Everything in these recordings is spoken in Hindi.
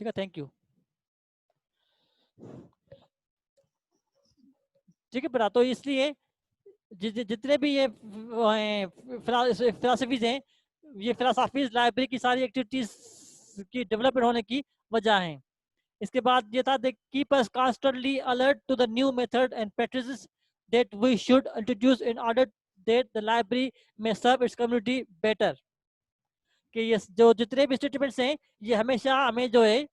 ठीक है, थैंक यू। ठीक है बेटा, तो इसलिए जितने भी ये फिलासफीज हैं, ये फिलासफीज लाइब्रेरी की सारी एक्टिविटीज की डेवलपमेंट होने की वजह है। इसके बाद ये था, they keep us constantly alert to the new method and practices that we should introduce in order that the library may serve it's community better. कि ये जो जितने भी स्टेटमेंट्स हैं, ये हमेशा हमें जो है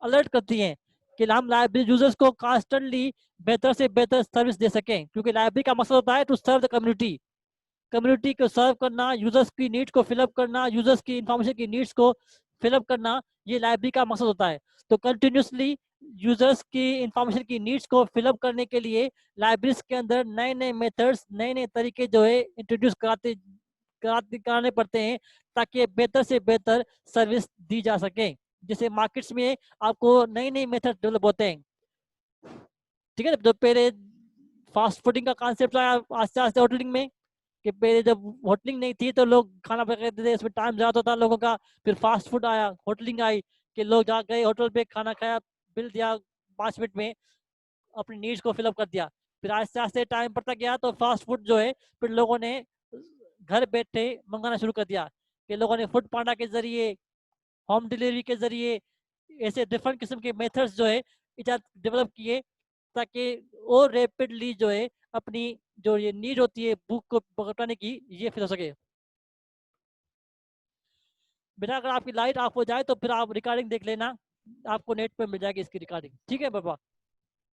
अलर्ट करती हैं कि हम लाइब्रेरी यूजर्स को कॉन्स्टेंटली बेहतर से बेहतर सर्विस दे सकें, क्योंकि लाइब्रेरी का मकसद होता है to serve the community. Community को सर्व करना, यूजर्स की नीड्स को फिलअप करना, यूजर्स की इंफॉर्मेशन की नीड्स को फिलअप करना, ये लाइब्रेरी का मकसद होता है। तो कंटिन्यूसली यूजर्स की इंफॉर्मेशन की नीड्स को फिलअप करने के लिए लाइब्रेरीज के अंदर नए नए मेथड्स, नए नए तरीके जो है इंट्रोड्यूस कराने पड़ते हैं, ताकि बेहतर से बेहतर सर्विस दी जा सके। जैसे मार्केट्स में आपको नए नए मेथड डेवलप होते हैं। ठीक है, तो पहले फास्ट फूडिंग का कॉन्सेप्ट आया आस्ते आस्ते होटलिंग में, कि पहले जब होटलिंग नहीं थी तो लोग खाना पकाते थे, इसमें टाइम ज़्यादा होता लोगों का। फिर फास्ट फूड आया, होटलिंग आई, कि लोग जा गए होटल पे, खाना खाया, बिल दिया, 5 मिनट में अपनी नीड्स को फिलअप कर दिया। फिर आस्ते आस्ते टाइम बढ़ता गया, तो फास्ट फूड जो है फिर लोगों ने घर बैठे मंगाना शुरू कर दिया, कि लोगों ने फूड पांडा के जरिए, होम डिलीवरी के जरिए, ऐसे डिफरेंट किस्म के मेथड्स जो है इजाद डेवलप किए, ताकि और रैपिडली जो है अपनी जो ये नीड होती है भूख को पकड़ने की, ये फिल हो सके। बेटा अगर आपकी लाइट ऑफ हो जाए तो फिर आप रिकॉर्डिंग देख लेना, आपको नेट पे मिल जाएगी इसकी रिकॉर्डिंग। ठीक है बाबा,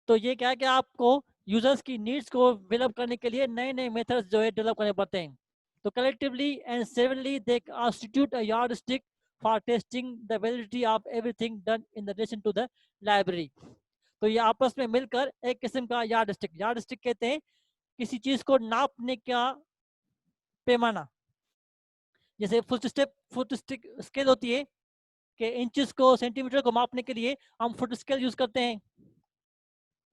तो ये क्या है कि आपको यूजर्स की नीड्स को डेवलप करने के लिए नए नए मेथड्स जो है डेवलप करने पड़ते हैं। तो collectively and severally they constitute a yardstick for testing the validity of everything done in relation to the library. तो ये आपस में मिलकर एक किस्म का यार्डस्टिक कहते हैं किसी चीज को नापने का पैमाना। जैसे फुट स्टिक स्केल होती है, कि इंचेस को, सेंटीमीटर को मापने के लिए हम फुट स्केल यूज करते हैं।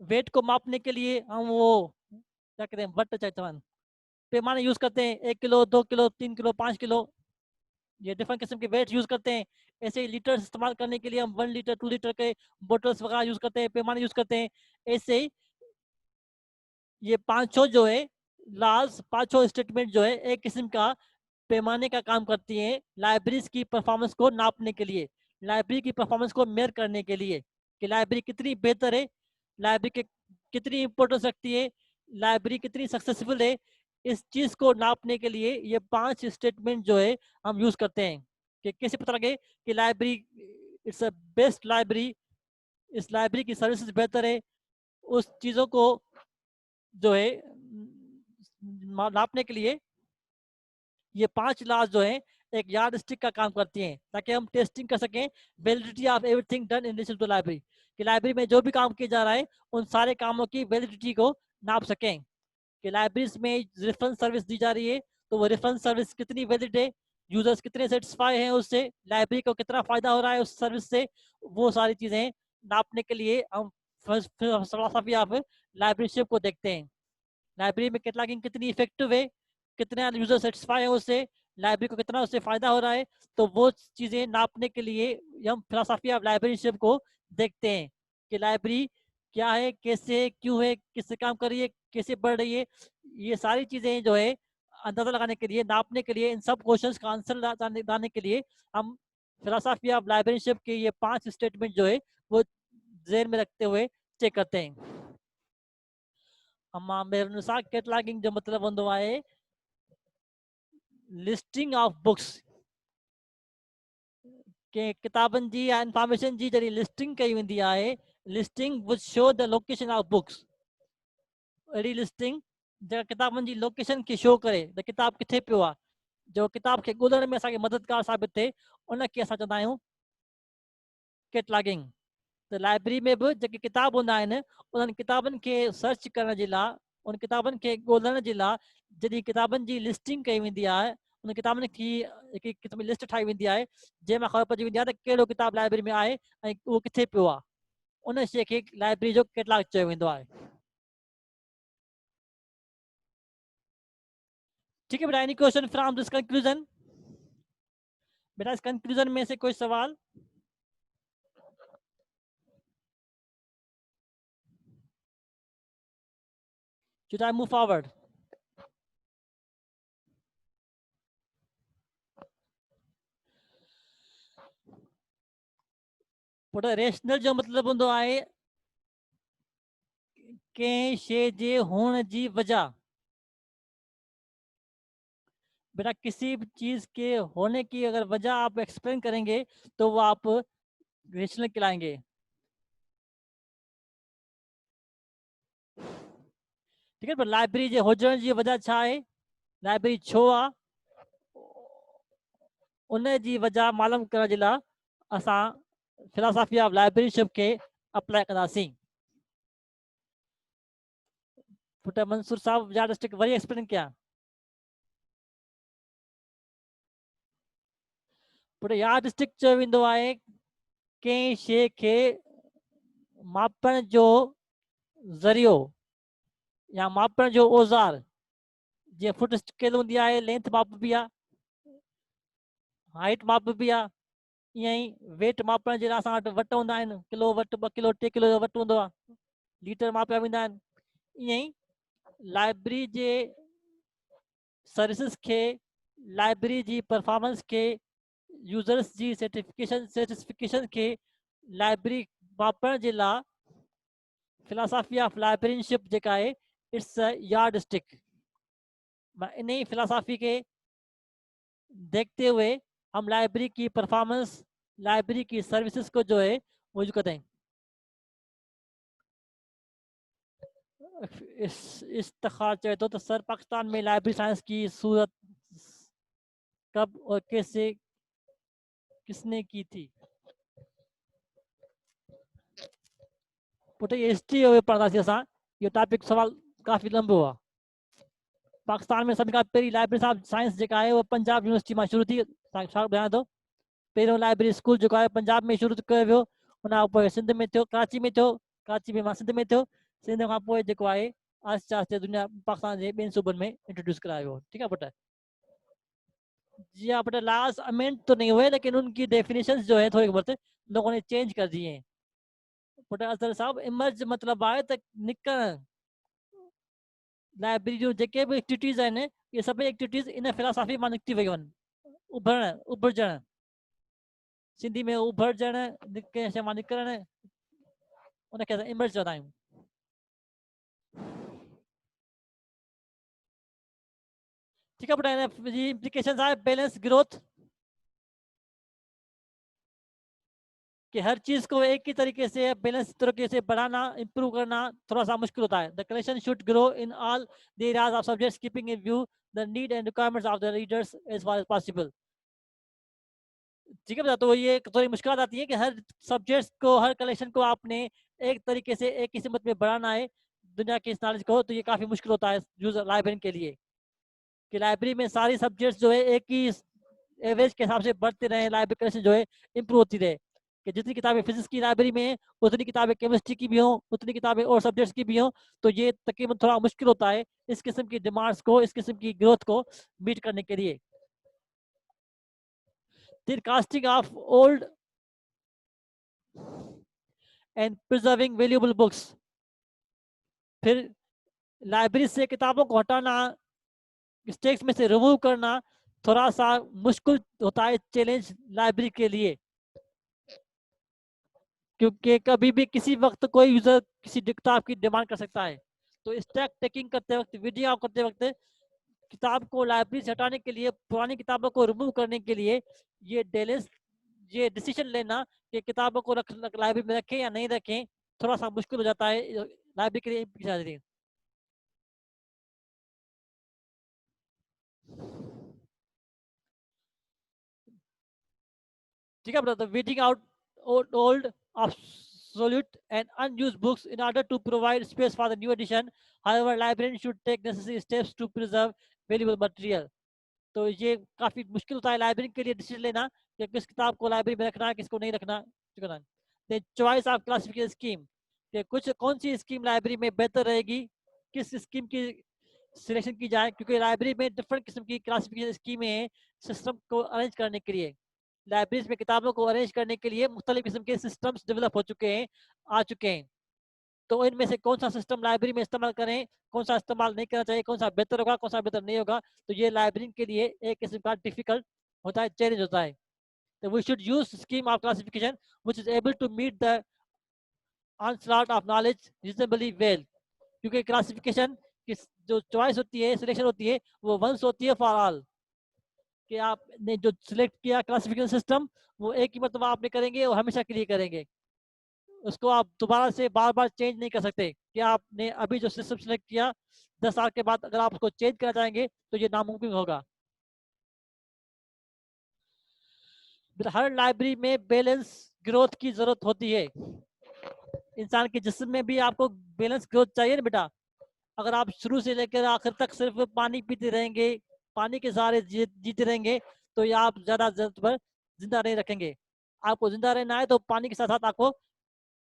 वेट को मापने के लिए हम वो क्या कहते हैं, बट चैतवन पैमाने यूज करते हैं, 1 किलो, 2 किलो, 3 किलो, 5 किलो, ये डिफरेंट किस्म के वेट यूज करते हैं। ऐसे ही लीटर इस्तेमाल करने के लिए हम 1 लीटर, 2 लीटर के बोटल्स वगैरह यूज करते हैं, पैमाने यूज करते हैं। ऐसे ही ये 500 जो है लास्ट 500 स्टेटमेंट जो है एक किस्म का पैमाने का काम करती हैं लाइब्रेरीज की परफॉर्मेंस को नापने के लिए, लाइब्रेरी की परफॉर्मेंस को मेयर करने के लिए, कि लाइब्रेरी कितनी बेहतर है, लाइब्रेरी के कितनी इंपॉर्टेंस रखती है, लाइब्रेरी कितनी सक्सेसफुल है। इस चीज को नापने के लिए ये 5 स्टेटमेंट जो है हम यूज करते हैं, कि कैसे पता लगे कि library it's a best library, इस लाइब्रेरी की सर्विसेज बेहतर है। उस चीजों को जो है नापने के लिए ये 5 लॉज जो है एक यार्ड स्टिक का काम करती हैं, ताकि हम टेस्टिंग कर सकें validity of everything done in relation to library, कि लाइब्रेरी में जो भी काम किया जा रहा है उन सारे कामों की वैलिडिटी को नाप सकें। कि लाइब्रेरीज में रेफरेंस सर्विस दी जा रही है, तो वो रेफरेंस सर्विस कितनी वैलिड है, यूजर्स कितने सेटिस्फाई हैं उससे, लाइब्रेरी को कितना फायदा हो रहा है उस सर्विस से, वो सारी चीजें नापने के लिए हम फिलॉसफी ऑफ लाइब्रेरीशिप को देखते हैं। लाइब्रेरी में कैटलॉगिंग कितनी इफेक्टिव है, कितने यूजर सेटिस्फाई है उससे, लाइब्रेरी को कितना उससे फायदा हो रहा है, तो वो चीजें नापने के लिए हम फिलोसफी ऑफ लाइब्रेरीशिप को देखते हैं, कि लाइब्रेरी क्या है, कैसे, क्यों है, किससे काम कर रही है, कैसे बढ़ रही है। ये सारी चीजें जो है अंदाजा लगाने के लिए, नापने के लिए, इन सब क्वेश्चंस का आंसर लाने के लिए हम फिलोसफी ऑफ लाइब्रेरीशिप के ये 5 स्टेटमेंट जो है वो जेन में रखते हुए चेक करते हैं। मेरे अनुसार कैटलॉगिंग जो मतलब होंदो आहे लिस्टिंग ऑफ बुक्स, के किताबनि जी या इंफॉर्मेशन जी जॾहिं लिस्टिंग कई वेंदी आहे, listing would show the location of books, अहिड़ी लिस्टिंग जेका किताबनि जी लोकेशन खे शो करे त किताब किथे पियो आहे, जो किताब खे ॻोल्हण में असांखे मददगार साबित थिए, उनखे असां चवंदा आहियूं कैटलॉगिंग। त लाइब्रेरी में बि जेके किताब हूंदा आहिनि, उन्हनि किताबनि खे सर्च करण जे लाइ, उन किताबनि खे ॻोल्हण जे लाइ जॾहिं किताबनि जी लिस्टिंग कई वेंदी आहे, उन किताबनि की हिकु क़िस्म जी लिस्ट ठाही वेंदी आहे, जंहिंमां ख़बर पइजी वेंदी आहे त कहिड़ो किताब लाइब्रेरी में आहे ऐं उहो किथे पियो आहे। उन शइ खे लाइब्रेरी जो कैटलॉग चयो वेंदो आहे। ठीक है बेटा, any question from this conclusion? बेटा इस कंक्लूजन में से कोई सवाल? Should I move forward? Put rational जो मतलब हूंदो आहे कंहिं शइ जे हुअण जी वजह। बेटा किसी भी चीज के होने की अगर वजह आप एक्सप्लेन करेंगे तो वो आप रेशनल कहलाएंगे। ठीक है, पर लाइब्रेरी जे हुजण जी वजह छा आहे, लाइब्रेरी छो आहे, उन जी वजह मालूम करण जे लाइ असां फिलोसॉफी ऑफ लाइब्रेरीशिप खे अप्लाई कंदासीं। पुट मंसूर साहब या डिस्ट्रिक्ट वरी एक्सप्लेन कयां? पुट या डिस्ट्रिक्ट चयो वेंदो आहे कंहिं शइ खे मापण जो ज़रियो या मापण जो औज़ार, जीअं फुट स्केल हूंदी आहे, लेंथ माप बि आहे, हाइट माप बि आहे, ईअं ई वेट मापण जे लाइ असां वटि वट हूंदा आहिनि, किलो वट, 2 किलो 3 किलो जो वट हूंदो आहे, लीटर मापिया वेंदा आहिनि। ईअं ई लाइब्रेरी जे सर्विसिस खे, लाइब्रेरी जी परफॉर्मेंस खे, यूज़र्स जी सेटिस्फिकेशन खे लाइब्रेरी मापण जे लाइ फिलोसॉफी ऑफ लाइब्रेरियनशिप जेका आहे it's a yard stick. In he philosophy के देखते हुए हम लाइब्रेरी की परफॉर्मेंस, लाइब्रेरी की सर्विसेज को जो है वो जो कहते हैं। इफ्तिखार चाहे तो सर पाकिस्तान में लाइब्रेरी साइंस की सूरत कब और कैसे किसने की थी? पुट ये हिस्ट्री पढ़ंदासीं असां, ये टॉपिक सवाल काफ़ी लंबो आहे। पाकिस्तान में सभी खां पहिरीं लाइब्रेरी ऑफ साइंस जेका आहे उहा पंजाब यूनिवर्सिटी मां शुरू थी। तव्हांखे छा ॿुधायां थो, पहिरियों लाइब्रेरी स्कूल जेको आहे पंजाब में शुरू कयो वियो, उन खां पोइ सिंध में थियो, कराची में थियो, कराची में मां सिंध में थियो, सिंध खां पोइ जेको आहे आहिस्ते आहिस्ते दुनिया पाकिस्तान जे ॿियनि सूबनि में इंट्रोड्यूस करायो वियो। ठीक है पुट? जी हाँ पुट, लास्ट अमेंड तो नहीं हुए लेकिन उनकी डेफिनेशंस जो है थोड़ी बहुत लोगों ने चेंज कर दिए हैं। पुट अज़हर साहब, इमर्ज मतलब आहे त निकिरण, लाइब्रेरी जो जेके बि एक्टिविटीज़ आहिनि इहे सभई एक्टिविटीज़ इन फिलोसॉफी मां निकिती वियूं आहिनि। उभरण, उभरजण, सिंधी में उभरजण, कंहिं शइ मां निकिरण, उनखे असां इमर्ज चवंदा आहियूं। ठीक है बेटा, हिन जी इम्प्लीकेशंस आहे बैलेंस ग्रोथ, कि हर चीज को एक ही तरीके से बैलेंस तरीके से बढ़ाना, इंप्रूव करना थोड़ा सा मुश्किल होता है। The collection should grow in all the areas of subjects keeping in view the need and requirements of the readers as far as possible. ठीक है बेटा, तो ये थोड़ी मुश्किल आती है कि हर सब्जेक्ट्स को, हर कलेक्शन को आपने एक तरीके से एक ही सिमत में बढ़ाना है दुनिया की इस नॉलेज को, तो ये काफी मुश्किल होता है यूजर लाइब्रेरी के लिए, कि लाइब्रेरी में सारी सब्जेक्ट्स जो है एक ही एवरेज के हिसाब से बढ़ते रहे, लाइब्रेरी कलेक्शन जो है इंप्रूव होती रहे, कि जितनी किताबें फिजिक्स की लाइब्रेरी में हैं उतनी किताबें केमिस्ट्री की भी हों, उतनी किताबें और सब्जेक्ट्स की भी हों, तो ये तकरीबन थोड़ा मुश्किल होता है इस किस्म की डिमांड्स को, इस किस्म की ग्रोथ को मीट करने के लिए। फिर casting of old and preserving valuable books, फिर लाइब्रेरी से किताबों को हटाना, स्टेक्स में से रिमूव करना थोड़ा सा मुश्किल होता है, चैलेंज लाइब्रेरी के लिए, क्योंकि कभी भी किसी वक्त कोई यूजर किसी किताब की डिमांड कर सकता है। तो स्टैक टेकिंग करते वक्त, वीडियो करते वक्त किताब को लाइब्रेरी से हटाने के लिए, पुरानी किताबों को रिमूव करने के लिए ये डिसीजन लेना कि किताबों को लाइब्रेरी में रखें या नहीं रखें थोड़ा सा मुश्किल हो जाता है लाइब्रेरी के लिए। ठीक है brother, weeding out old obsolete and unused books in order to provide space for the new edition. However, librarians should take necessary steps to preserve valuable material. तो ये काफी मुश्किल होता है लाइब्रेरी के लिए डिसीजन लेना कि किस किताब को लाइब्रेरी में रखना है, किसको नहीं रखना। चॉइस ऑफ क्लासिफिकेशन स्कीम, कि कुछ कौन सी स्कीम लाइब्रेरी में बेहतर रहेगी, किस स्कीम की सिलेक्शन की जाए, क्योंकि लाइब्रेरी में डिफरेंट किस्म की क्लासिफिकेशन स्कीमें हैं सिस्टम को अरेंज करने के लिए। लाइब्रेरीज में किताबों को अरेंज करने के लिए मुख्तलिफ किस्म के सिस्टम्स डेवलप हो चुके हैं, आ चुके हैं। तो इनमें से कौन सा सिस्टम लाइब्रेरी में इस्तेमाल करें, कौन सा इस्तेमाल नहीं करना चाहिए, कौन सा बेहतर होगा, कौन सा बेहतर नहीं होगा, तो ये लाइब्रेरी के लिए एक किस्म का डिफिकल्ट होता है, चैलेंज होता है. तो we should use scheme of classification which is able to meet the onslaught of knowledge reasonably well. क्योंकि क्लासिफिकेशन की जो चॉइस होती है, सिलेक्शन होती है, वो वंस होती है फॉर ऑल. कि आपने जो सिलेक्ट किया क्लासिफिकेशन सिस्टम, वो एक ही मरतबा आपने करेंगे और हमेशा के लिए करेंगे. उसको आप दोबारा से बार बार चेंज नहीं कर सकते. कि आपने अभी जो सिस्टम सिलेक्ट किया 10 साल के बाद अगर आप उसको चेंज करना चाहेंगे तो ये नामुमकिन होगा. हर लाइब्रेरी में बैलेंस ग्रोथ की जरूरत होती है. इंसान के जिस्म में भी आपको बैलेंस ग्रोथ चाहिए ना बेटा. अगर आप शुरू से लेकर आखिर तक सिर्फ पानी पीते रहेंगे, पानी के सहारे जीते रहेंगे, तो ये आप ज्यादा जरूरत पर जिंदा नहीं रखेंगे. आपको जिंदा रहना है तो पानी के साथ साथ आपको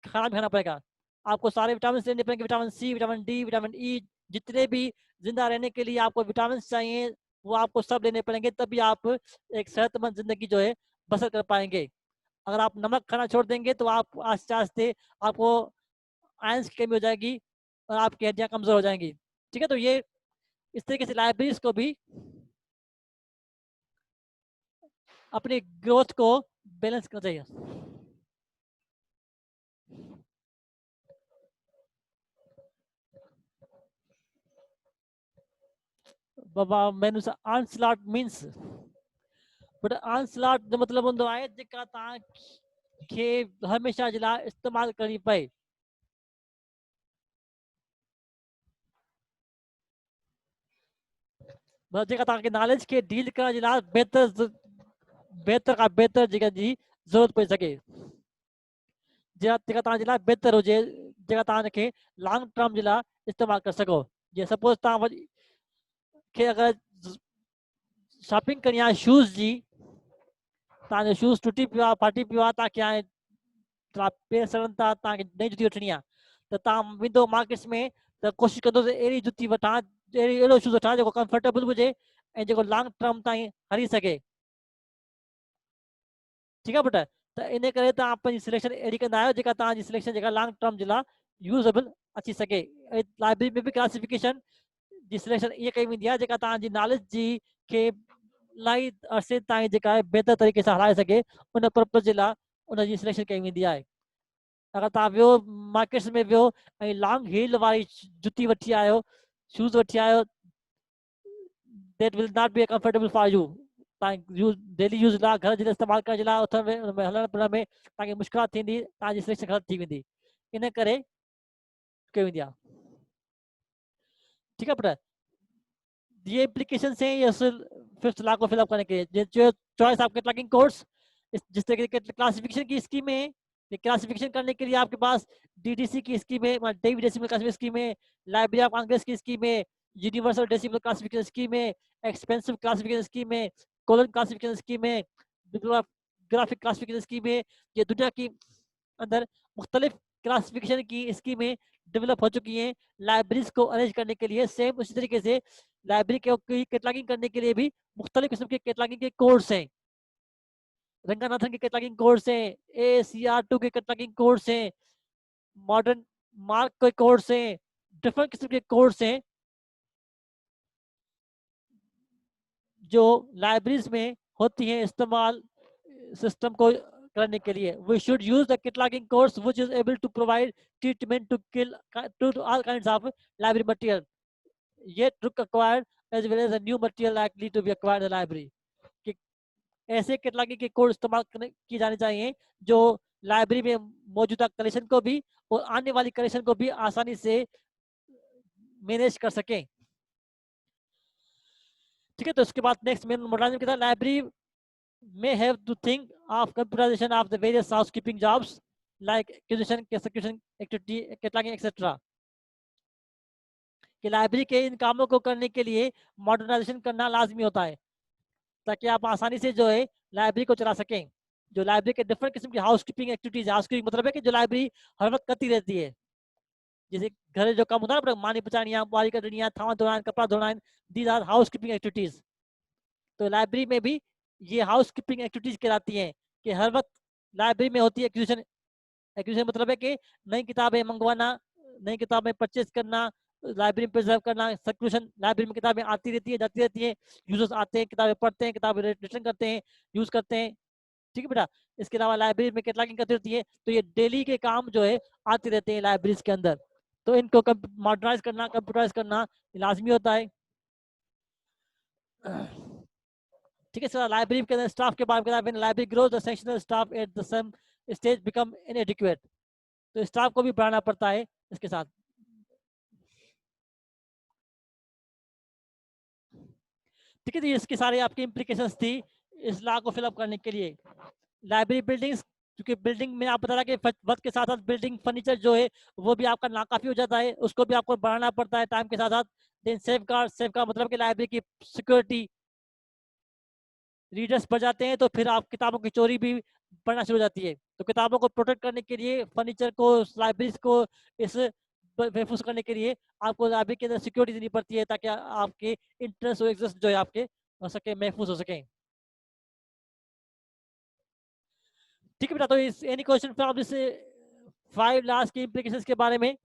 खाना भी खाना पड़ेगा. आपको सारे विटामिन लेने पड़ेंगे, vitamin C, vitamin D, vitamin E, जितने भी जिंदा रहने के लिए आपको विटामिन चाहिए वो आपको सब लेने पड़ेंगे, तभी आप एक सेहतमंद जिंदगी जो है बसर कर पाएंगे. अगर आप नमक खाना छोड़ देंगे तो आप आस्ते आस्ते आपको आयंस की कमी हो जाएगी और आपकी हड्डियां कमजोर हो जाएंगी. ठीक है, तो ये इस तरीके से लाइब्रेरीज को भी अपनी ग्रोथ को बैलेंस करना चाहिए. बाबा मैंने आंसलाट मींस बट आंसलाट जो मतलब हूंदो आहे जेका तव्हांखे हमेशा जे लाइ इस्तेमाल करणी पए. मतलब जेका तव्हांखे नॉलेज खे डील करण जे लाइ बेहतर खां बेहतर जेका जी ज़रूरत पई सघे, जेका तव्हांजे लाइ बेहतर हुजे, जेका तव्हांखे लॉन्ग टर्म जे लाइ इस्तेमाल करे सघो. जीअं सपोज तव्हां खे अगरि शॉपिंग करणी आहे शूज़ जी, तव्हांजो शूज़ टुटी पियो आहे, फाटी पियो आहे, तव्हांखे हाणे पेर सड़नि था, तव्हांखे नई जुती वठणी आहे, त तव्हां वेंदो मार्केट्स में त कोशिशि कंदो त अहिड़ी जुती वठां, अहिड़ो शूज़ वठां जेको कंफर्टेबल हुजे ऐं जेको लॉन्ग टर्म ताईं हली सघे. ठीकु आहे बेटा. त इन करे तव्हां पंहिंजी सिलेक्शन अहिड़ी कंदा आहियो जेका तव्हांजी सिलेक्शन जेका लॉन्ग टर्म जे लाइ यूज़ेबल अची सघे. लाइब्रेरी में बि क्लासिफिकेशन जी सिलेक्शन ईअं कई वेंदी आहे जेका तव्हांजी नॉलेज जी खे इलाही अरसे ताईं जेका आहे बेहतर तरीक़े सां हलाए सघे, उन पर्पज़ जे लाइ उनजी सिलेक्शन कई वेंदी आहे. अगर तव्हां वियो मार्केट्स में वियो ऐं लॉन्ग हील वारी जुती वठी आयो, शूज़ वठी आयो, that will not be comfortable for you. तव्हां यूज़ डेली यूज़ लाइ घर जे इस्तेमालु करण जे लाइ उथण में उन में हलण फिरण में तव्हांखे मुश्किलात थींदी, तव्हांजी सिलेक्शन ग़लति थी वेंदी. इन करे कई वेंदी आहे. ठीक है बेटा. ये एप्लीकेशन से ये फिफ्थ लॉ को फिलअप करने के लिए जो चॉइस ऑफ कैटलॉगिंग कोर्स, जिस तरह के क्लासिफिकेशन की स्कीम है, क्लासिफिकेशन करने के लिए आपके पास डीडीसी की स्कीम है, डेविड डेसिमल क्लासिफिकेशन स्कीम है, लाइब्रेरी ऑफ कांग्रेस की स्कीम है, यूनिवर्सल डेसिमल क्लासिफिकेशन स्कीम है, एक्सपेंसिव क्लासिफिकेशन स्कीम है, कोलन क्लासिफिकेशन स्कीम है, ग्राफिक क्लासिफिकेशन स्कीम है. ये दुनिया की अंदर मुख्तलिफ क्लासिफिकेशन की स्कीमें डेवलप हो चुकी हैं लाइब्रेरीज को अरेंज करने के लिए. सेम उसी तरीके से लाइब्रेरी की कैटलॉगिंग करने के लिए भी मुख्तलिफ किस्म के कैटलॉगिंग के कोर्स हैं. रंगानाथन के कैटलॉगिंग कोर्स हैं, ACR2 के कैटलॉगिंग कोर्स हैं, मॉडर्न मार्क के कोर्स हैं, डिफरेंट किस्म के कोर्स हैं जो लाइब्रेरीज में होती हैं इस्तेमाल सिस्टम को करने के लिए. We should use the cataloguing course which is able to provide treatment to kill to all kinds of library material yet to acquired as well as a new material likely to be acquired in the library. कि ऐसे कैटलॉगिंग के कोड इस्तेमाल किए जाने चाहिए जो लाइब्रेरी में मौजूदा कलेक्शन को भी और आने वाली कलेक्शन को भी आसानी से मैनेज कर सकें. ठीक है, तो उसके बाद नेक्स्ट मेन मॉडर्नाइजेशन के साथ library may have to think of computerization of the various housekeeping jobs like acquisition, execution, activity, cataloging, etc. कि लाइब्रेरी के इन कामों को करने के लिए मॉडर्नाइजेशन करना लाजमी होता है ताकि आप आसानी से जो है लाइब्रेरी को चला सकें. जो लाइब्रेरी के डिफरेंट किस्म की हाउसकीपिंग एक्टिविटीज, हाउसकीपिंग मतलब है कि जो लाइब्रेरी हर वक्त करती रहती है. जैसे घर जो कम होता है ना, मानी पचानी है, बुआरी कटनी है, थावा धोना है, कपड़ा धोना है, दीज आर हाउसकीपिंग एक्टिविटीज. तो लाइब्रेरी में भी ये हाउसकीपिंग एक्टिविटीज कहलाती हैं कि हर वक्त लाइब्रेरी में होती है एक्विजिशन. एक्विजिशन मतलब है कि नई किताबें मंगवाना, नई किताबें परचेज करना, लाइब्रेरी में प्रिजर्व करना, सर्कुलेशन, लाइब्रेरी में किताबें आती रहती है, जाती रहती है, यूजर्स आते हैं, किताबें पढ़ते हैं, किताबें रिटर्न करते हैं, यूज करते हैं। ठीक है बेटा। इसके अलावा लाइब्रेरी में कैटलॉगिंग करती रहती है, तो ये डेली के काम जो है आते रहते हैं लाइब्रेरीज के अंदर, तो इनको मॉडर्नाइज करना, कंप्यूटराइज करना लाजमी होता है। ठीक है सर। लाइब्रेरी के अंदर स्टाफ के बारे में, library grows the sectional staff at the some stage become inadequate, तो स्टाफ को भी बढ़ाना पड़ता है इसके साथ। ठीक है, तो इसकी सारी आपकी इंप्लीकेशंस थी इस लॉ को फिलअप करने के लिए। लाइब्रेरी बिल्डिंग्स, क्योंकि बिल्डिंग में आप बता रहा कि वक्त के साथ साथ बिल्डिंग फर्नीचर जो है वो भी आपका नाकाफी हो जाता है, उसको भी आपको बढ़ाना पड़ता है टाइम के साथ साथ। देन सेफ गार्ड मतलब कि लाइब्रेरी की सिक्योरिटी, रीडर्स बढ़ जाते हैं तो फिर आप किताबों की चोरी भी बढ़ना शुरू हो जाती है, तो किताबों को प्रोटेक्ट करने के लिए, फर्नीचर को, लाइब्रेरीज को इस महफूज करने के लिए आपको लाइब्रेरी के अंदर सिक्योरिटी देनी पड़ती है, ताकि आपके इंटरेस्ट और एग्जिस्ट जो है आपके हो सके, महफूज हो सके। ठीक है बेटा, तो इस any question from this 5 laws की इंप्लीकेशंस के बारे में?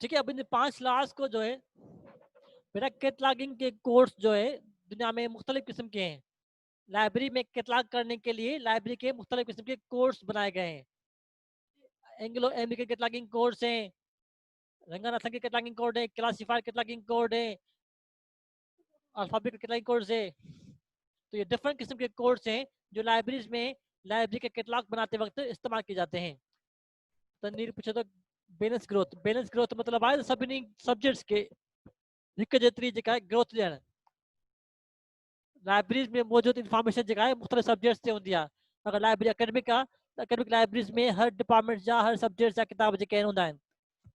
ठीक है, अब इन 5 लॉज को जो है बेटा, कैटलॉगिंग के कोर्स जो है दुनिया में मुख्तलिफ किस्म के हैं। लाइब्रेरी में कैटलॉग करने के लिए लाइब्रेरी के मुख्तलिफ किस्म के कोर्स बनाए गए हैं। एंग्लो अमेरिकन कैटलॉगिंग कोर्स हैं, रंगानाथन के कैटलॉगिंग कोड है, क्लासिफाइड कैटलॉगिंग कोड है, अल्फाबेटिक कैटलॉगिंग कोड्स है। तो ये डिफरेंट किस्म के कोड्स हैं जो लाइब्रेरीज में लाइब्रेरी के कैटलॉग बनाते वक्त इस्तेमाल किए जाते हैं। तनवीर पूछे तो बैलेंस ग्रोथ मतलब है सभी सब्जेक्ट्स के हिक जेतरी जेका ग्रोथ ॾियणु। लाइब्रेरीज में मौजूद इंफॉर्मेशन जेका है मुख्तलिफ सब्जेक्ट्स से होंदी आहे। अगर लाइब्रेरी एकेडमिक आहे त एकेडमिक लाइब्रेरीज में हर डिपार्टमेंट जा, हर सब्जेक्ट जा किताब जेके आहिनि हूंदा आहिनि।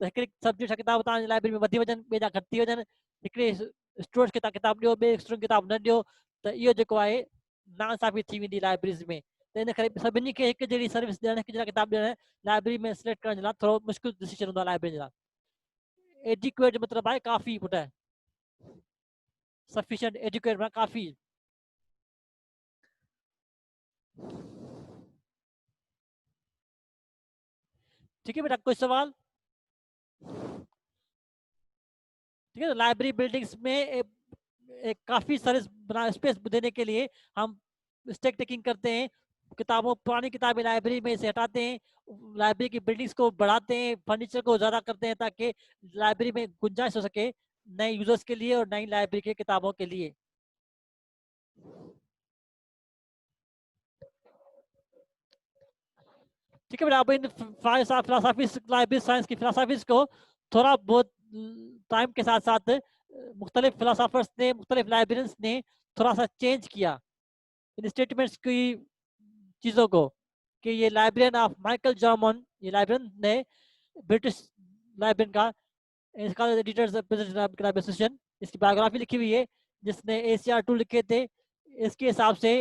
त हिकिड़ी सब्जेक्ट जा किताब तव्हांजी लाइब्रेरी में वधी वञनि, ॿिए जा घटि थी वञनि, हिकिड़े स्टूडेंट खे तव्हां किताब ॾियो, ॿिए स्टूडेंट किताब न ॾियो, त इहो जेको आहे नाइंसाफ़ी थी वेंदी लाइब्रेरीज में। त इन करे सभिनी खे हिकु जहिड़ी सर्विस ॾियणु, हिकु जहिड़ा किताब ॾियणु लाइब्रेरी में सिलेक्ट करण जे लाइ थोरो मुश्किल डिसीजन हूंदो आहे लाइब्रेरी जे लाइ। एडिक्वेट मतिलबु आहे काफ़ी पुटु, सफिशिएंट, एजुकेट माना काफ़ी। ठीक है बेटा, कोई सवाल? ठीक है, तो लाइब्रेरी बिल्डिंग्स में एक काफ़ी सारे स्पेस देने के लिए हम स्टेक टेकिंग करते हैं, किताबों, पुरानी किताबें लाइब्रेरी में से हटाते हैं, लाइब्रेरी की बिल्डिंग्स को बढ़ाते हैं, फर्नीचर को ज़्यादा करते हैं ताकि लाइब्रेरी में गुंजाइश हो सके नए यूजर्स के लिए और नई लाइब्रेरी के किताबों के लिए। ठीक है बेटा, अब इन फिलासफी, लाइब्रेरी साइंस की फिलासफीज को थोड़ा बहुत टाइम के साथ साथ मुख्तलिफ फिलासफर्स ने, मुख्तलिफ लाइब्रेरियंस ने थोड़ा सा चेंज किया इन स्टेटमेंट्स की चीज़ों को, कि ये लाइब्रेरियन ऑफ माइकल जॉर्मन, ये लाइब्रेरियन ने, ब्रिटिश लाइब्रेरियन का, इसका एडिटर्स एसोसिएशन, इसकी बायोग्राफी लिखी हुई है जिसने ACR 2 लिखे थे। इसके हिसाब से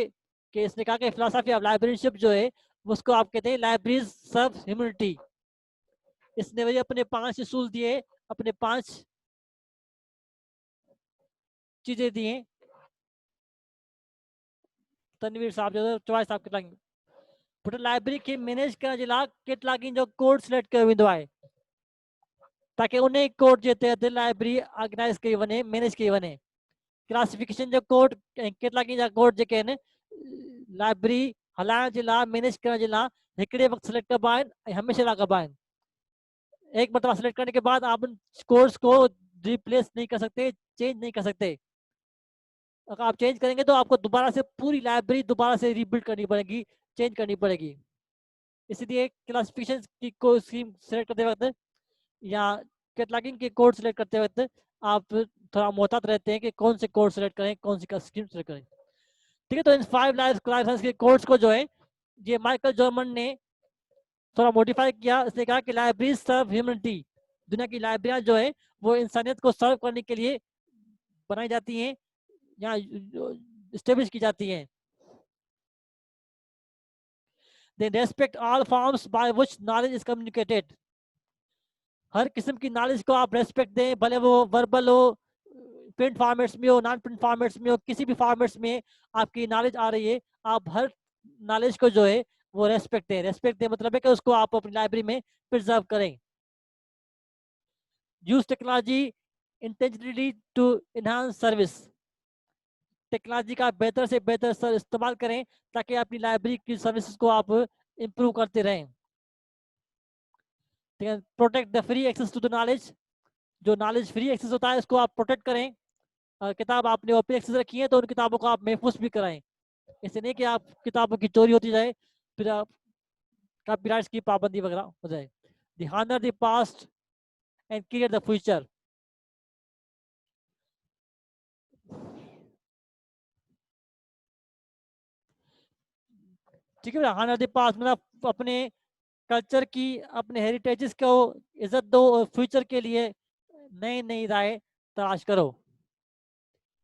कि इसने कहा कि फिलोसफी ऑफ लाइब्रेरियनशिप जो है उसको आप कहते हैं लाइब्रेरीज सर्व ह्यूमैनिटी। इसने वही अपने 5 उसूल दिए, अपने 5 चीजें दी हैं। तनवीर साहब जो चॉइस साहब कैटलॉगिंग, पुट लाइब्रेरी खे मैनेज करण जे लाइ कैटलॉगिंग जो कोड सिलेक्ट कयो वेंदो आहे, ताकि उन कोड जे तहत लाइब्रेरी ऑर्गेनाइज कई वञे, मैनेज कई वञे। क्लासिफिकेशन जो कोड ऐं कैटलॉगिंग जा कोड जेके आहिनि लाइब्रेरी हलाइण जे लाइ, मैनेज करण जे लाइ हिकिड़े वक़्तु सिलेक्ट कबा आहिनि ऐं हमेशह लाइ कबा आहिनि। एक मरतबा सिलेक्ट करने के बाद आप उन कोर्स को रिप्लेस नहीं कर सकते, चेंज नहीं कर सकते। अगर आप चेंज करेंगे तो आपको दोबारा से पूरी लाइब्रेरी दोबारा से रीबिल्ड करनी पड़ेगी, चेंज करनी पड़ेगी। इसलिए क्लासिफिकेशन की कोई स्कीम सेलेक्ट करते वक्त या कैटलॉगिंग के कोड सेलेक्ट करते वक्त आप थोड़ा मोहतात रहते हैं कि कौन से कोड सेलेक्ट करें, कौन सी स्कीम सेलेक्ट करें। ठीक है, तो इन 5 लाइफ के कोड्स को जो है ये माइकल जॉर्मन ने थोड़ा मॉडिफाई किया। उसने कहा कि लाइब्रेरी सर्व ह्यूमैनिटी, दुनिया की लाइब्रेरियां जो है वो इंसानियत को सर्व करने के लिए बनाई जाती हैं या स्टेब्लिश की जाती हैं। Then respect all forms by which knowledge is communicated. हर किस्म की नॉलेज को आप रेस्पेक्ट दें, भले वो वर्बल हो, प्रिंट फॉर्मेट्स में हो, नॉन प्रिंट फॉर्मेट्स में हो, किसी भी फॉर्मेट्स में आपकी नॉलेज आ रही है, आप हर नॉलेज को जो है वो रेस्पेक्ट दें। रेस्पेक्ट दें मतलब है कि उसको आप अपनी लाइब्रेरी में प्रिजर्व करें। Use technology intentionally to enhance service. Technology का बेहतर से बेहतर इस्तेमाल करें ताकि अपनी लाइब्रेरी की सर्विसेज को आप इम्प्रूव करते रहें। ठीक है, protect the free access to the knowledge. जो नॉलेज फ्री एक्सेस होता है उसको आप प्रोटेक्ट करें। किताब आपने ओपन एक्सेस रखी है तो उन किताबों को आप महफूज भी कराएं। इससे नहीं कि आप किताबों की चोरी होती जाए, फिर आप कॉपीराइट्स की पाबंदी वगैरह हो जाए। The honour the past and create the future. ठीक है, हॉनर द पास्ट मतलब अपने कल्चर की, अपने हेरिटेजेस को इज्जत दो और फ्यूचर के लिए नई नई राय तलाश करो।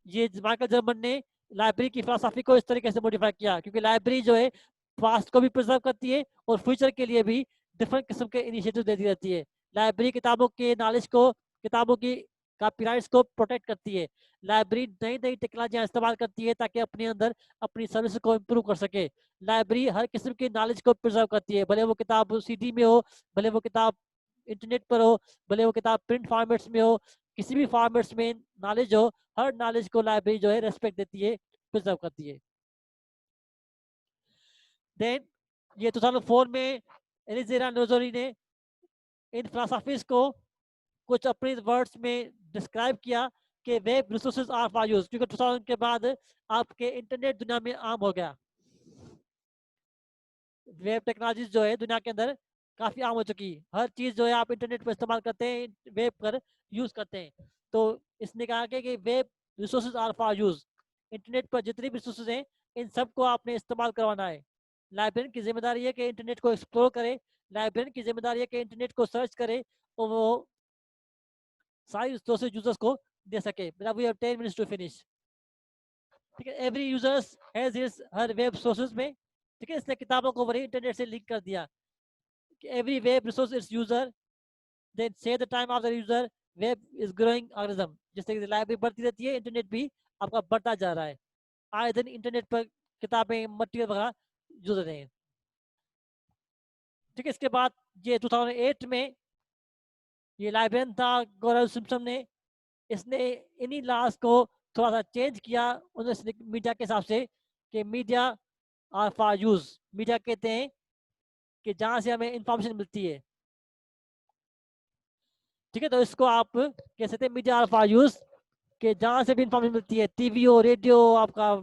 ये माइकल जर्मन ने लाइब्रेरी की फिलॉसफी को इस तरीके से मॉडिफाई किया, क्योंकि लाइब्रेरी जो है पास्ट को भी प्रिजर्व करती है और फ्यूचर के लिए भी डिफरेंट किस्म के इनिशिएटिव देती रहती है। लाइब्रेरी किताबों के नॉलेज को, किताबों की कॉपीराइट्स को प्रोटेक्ट करती है। लाइब्रेरी नई नई टेक्नोलॉजियाँ इस्तेमाल करती है ताकि अपने अंदर अपनी सर्विस को इम्प्रूव कर सके। लाइब्रेरी हर किस्म की नॉलेज को प्रिजर्व करती है, भले वो किताब सीडी में हो, भले वो किताब इंटरनेट पर हो, भले वो किताब प्रिंट फॉर्मेट्स में हो, किसी भी फॉर्मेट्स में नॉलेज हो, हर नॉलेज को लाइब्रेरी जो है रेस्पेक्ट देती है, प्रिजर्व करती है। देन ये 2004 में एलिजेरा नोजोरी ने इन फिलोसफीज को कुछ अपने वर्ड्स में डिस्क्राइब किया कि web resources are for use, क्योंकि 2000 के बाद आपके इंटरनेट दुनिया में आम हो गया। वेब टेक्नोलॉजीज जो है दुनिया के अंदर काफ़ी आम हो चुकी है। हर चीज़ जो है आप इंटरनेट पर इस्तेमाल करते हैं, वेब पर यूज़ करते हैं। तो इसने कहा कि web resources are for use. Internet पर जितनी भी रिसोर्सेज हैं इन सब को आपने इस्तेमाल करवाना है। लाइब्रेरियन की जिम्मेदारी है कि इंटरनेट को एक्सप्लोर करे, लाइब्रेरियन की जिम्मेदारी है कि इंटरनेट को सर्च करे और वो सारी रिसोर्सेज यूजर्स को दे सके। मतलब we have 10 minutes to finish. ठीक है, every users has his her web sources में। ठीक है, इसने किताबों को वही इंटरनेट से लिंक कर दिया। Every web resource its user, then say the time of the user, web is growing algorithm। जैसे कि लाइब्रेरी बढ़ती रहती है, इंटरनेट भी आपका बढ़ता जा रहा है। आए दिन इंटरनेट पर किताबें, मटेरियल वगैरह यूज हो रहे हैं। ठीक है, इसके बाद ये 2008 में ये लाइब्रेरियन था गौरव सिम्पसन ने, इसने इन्हीं लॉज को थोड़ा सा चेंज किया उन्होंने मीडिया के हिसाब से कि media are for use. Media कहते हैं कि जहाँ से हमें इंफॉर्मेशन मिलती है। ठीक है, तो इसको आप कह सकते हैं मीडिया फॉर यूज, कि जहाँ से भी इंफॉर्मेशन मिलती है, टीवी हो, रेडियो, आपका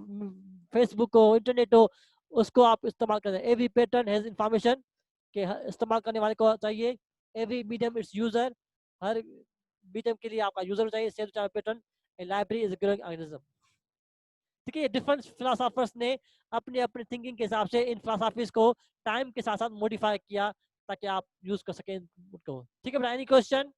फेसबुक हो, इंटरनेट हो, उसको आप इस्तेमाल करें। एवरी पैटर्न हैज इंफॉर्मेशन, के इस्तेमाल करने वाले को चाहिए। Every medium it's user, her medium के लिए आपका यूजर चाहिए। Same pattern, A library is growing organism. ठीक है, डिफरेंट फिलोसोफर्स ने अपनी अपनी थिंकिंग के हिसाब से इन फिलोसफीज को टाइम के साथ साथ मॉडिफाई किया ताकि आप यूज कर सकें उनको। ठीक है, एनी क्वेश्चन?